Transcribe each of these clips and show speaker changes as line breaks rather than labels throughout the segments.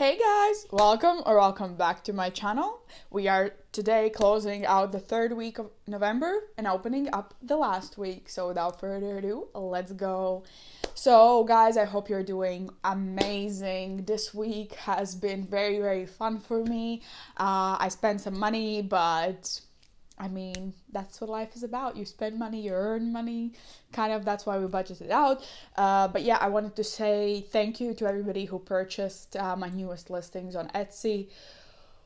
Hey guys, welcome back to my channel. We are today closing out the third week of November and opening up the last week. So without further ado, let's go. So guys, I hope you're doing amazing. This week has been very fun for me. I spent some money, but I mean, that's what life is about. You spend money, you earn money. Kind of, that's why we budgeted out. But yeah, I wanted to say thank you to everybody who purchased my newest listings on Etsy.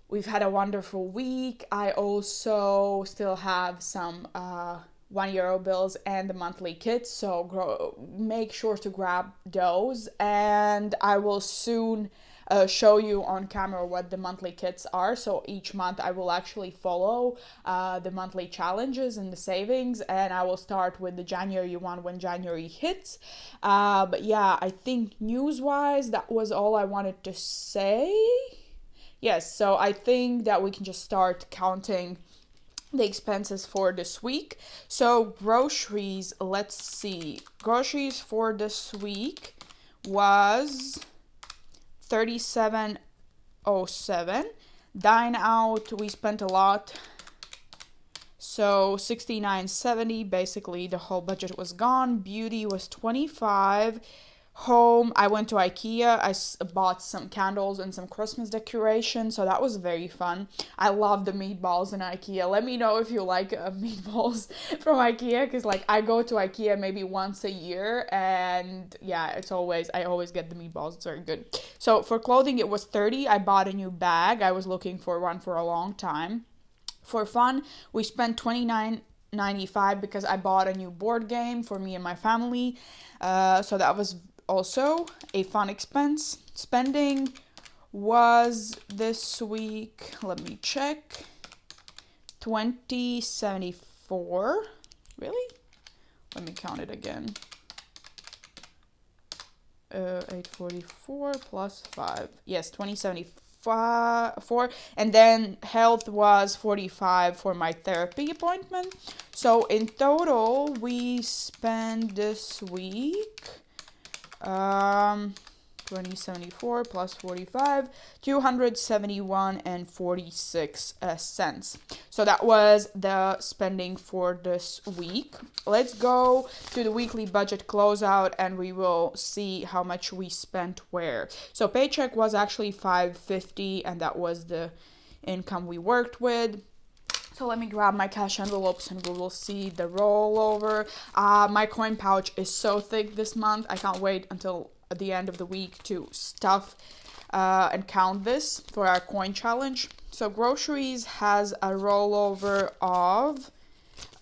We've had a wonderful week. I also still have some €1 bills and the monthly kits, so make sure to grab those. And I will soon show you on camera what the monthly kits are. So each month I will actually follow the monthly challenges and the savings, and I will start with the January one when January hits. But yeah, I think news wise that was all I wanted to say. Yes, so I think that we can just start counting the expenses for this week. So groceries, let's see. Groceries for this week was $37.07. Dine out, we spent a lot. So $69.70, basically the whole budget was gone. Beauty was $25. Home, I went to IKEA. I bought some candles and some Christmas decoration, so that was very fun. I love the meatballs in IKEA. Let me know if you like meatballs from IKEA, because like I go to IKEA maybe once a year, and yeah, I always get the meatballs. It's very good. So for clothing it was 30. I bought a new bag. I was looking for one for a long time. For fun, we spent $29.95 because I bought a new board game for me and my family. So that was also a fun expense. Spending was this week, let me check, $20.74. Really? Let me count it again. 844 plus 5. Yes, $20.74. And then health was $45 for my therapy appointment. So in total, we spent this week $20.74 plus 45, $271.46. So that was the spending for this week. Let's go to the weekly budget closeout and we will see how much we spent where. So paycheck was actually $550, and that was the income we worked with. So let me grab my cash envelopes and we will see the rollover. My coin pouch is so thick this month. I can't wait until the end of the week to stuff and count this for our coin challenge. So groceries has a rollover of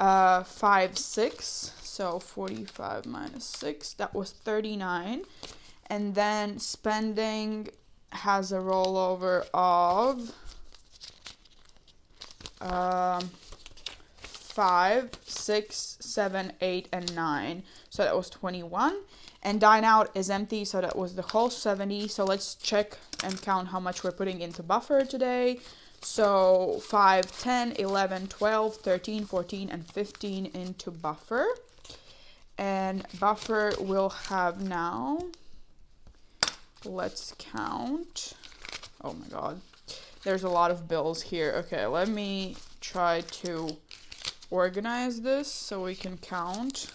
5.6. So 45 minus 6, that was 39. And then spending has a rollover of 5, 6, 7, 8, and 9. So that was 21. And dine out is empty, so that was the whole 70. So let's check and count how much we're putting into buffer today. So 5, 10, 11, 12, 13, 14, and 15 into buffer. And buffer will have now, let's count. Oh my god. There's a lot of bills here. Okay, let me try to organize this so we can count.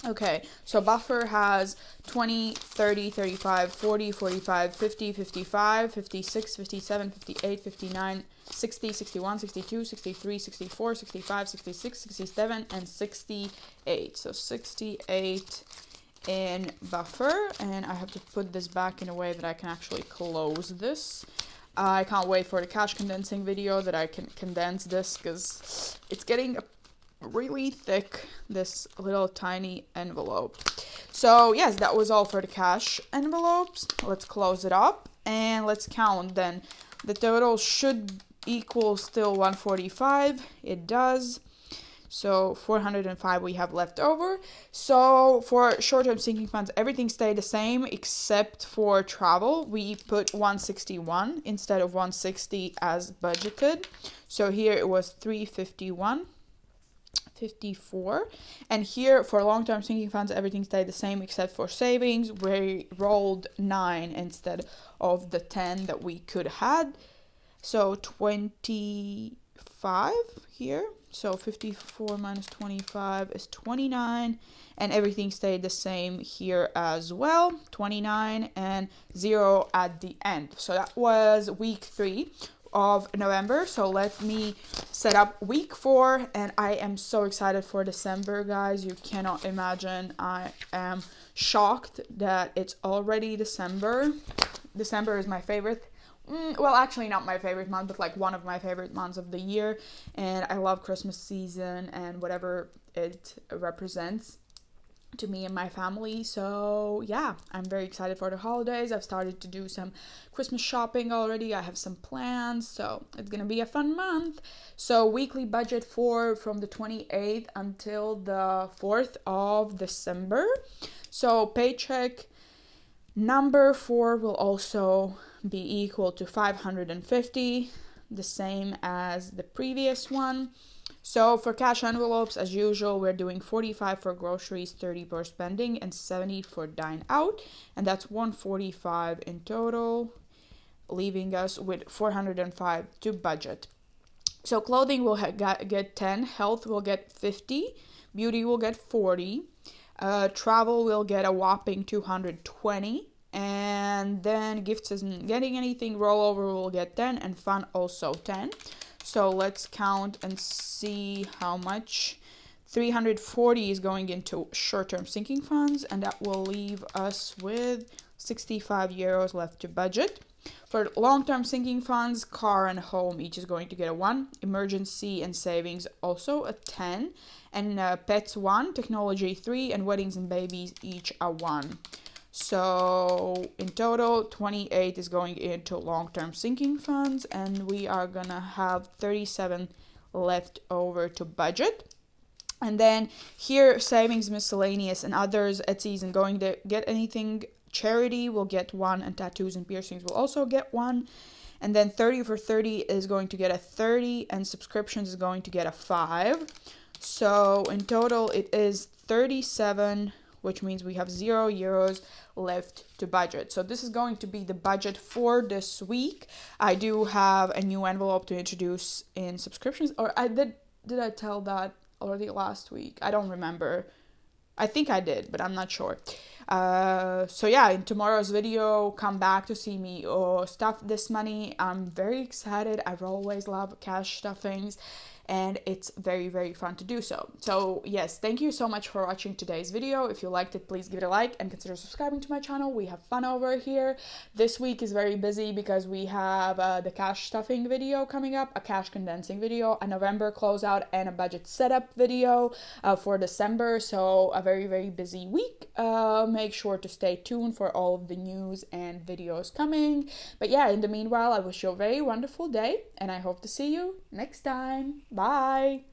Okay, so buffer has 20, 30, 35, 40, 45, 50, 55, 56, 57, 58, 59, 60, 61, 62, 63, 64, 65, 66, 67, and 68. So 68 in buffer, and I have to put this back in a way that I can actually close this. I can't wait for the cash condensing video that I can condense this because it's getting really thick, this little tiny envelope. So yes, that was all for the cash envelopes. Let's close it up and let's count then. The total should equal still 145. It does. So 405 we have left over. So for short-term sinking funds, everything stayed the same except for travel. We put 161 instead of 160 as budgeted. So here it was 351. 54. And here for long-term sinking funds, everything stayed the same except for savings. We rolled 9 instead of the 10 that we could had. So 25 here. So 54 minus 25 is 29, and everything stayed the same here as well, 29 and 0 at the end. So that was week 3 of November. So let me set up week 4, and I am so excited for December, guys. You cannot imagine. I am shocked that it's already December. December is my favorite. Well, actually not my favorite month, but like one of my favorite months of the year. And I love Christmas season and whatever it represents to me and my family. So yeah, I'm very excited for the holidays. I've started to do some Christmas shopping already. I have some plans, so it's gonna be a fun month. So weekly budget from the 28th until the 4th of December. So paycheck number 4 will also be equal to 550, the same as the previous one. So for cash envelopes, as usual, we're doing 45 for groceries, 30 for spending, and 70 for dine out, and that's 145 in total, leaving us with 405 to budget. So clothing will get 10, health will get 50, beauty will get 40, travel will get a whopping 220, and then gifts isn't getting anything, rollover will get 10, and fun also 10. So let's count and see how much. 340 is going into short-term sinking funds, and that will leave us with 65 euros left to budget. For long-term sinking funds, car and home each is going to get a 1, emergency and savings also a 10, and pets 1, technology 3, and weddings and babies each a 1. So in total, 28 is going into long-term sinking funds, and we are gonna have 37 left over to budget. And then here, savings, miscellaneous, and others, Etsy isn't going to get anything. Charity will get 1, and tattoos and piercings will also get 1. And then 30 for 30 is going to get a 30, and subscriptions is going to get a 5. So in total, it is 37, which means we have 0 euros left to budget. So this is going to be the budget for this week. I do have a new envelope to introduce in subscriptions, or did I tell that already last week? I don't remember. I think I did, but I'm not sure. So yeah, in tomorrow's video, come back to see me stuff this money. I'm very excited. I've always loved cash stuffings, and it's very, very fun to do so. So yes, thank you so much for watching today's video. If you liked it, please give it a like and consider subscribing to my channel. We have fun over here. This week is very busy because we have the cash stuffing video coming up, a cash condensing video, a November closeout, and a budget setup video for December. So a very, very busy week. Make sure to stay tuned for all of the news and videos coming. But yeah, in the meanwhile, I wish you a very wonderful day, and I hope to see you next time. Bye!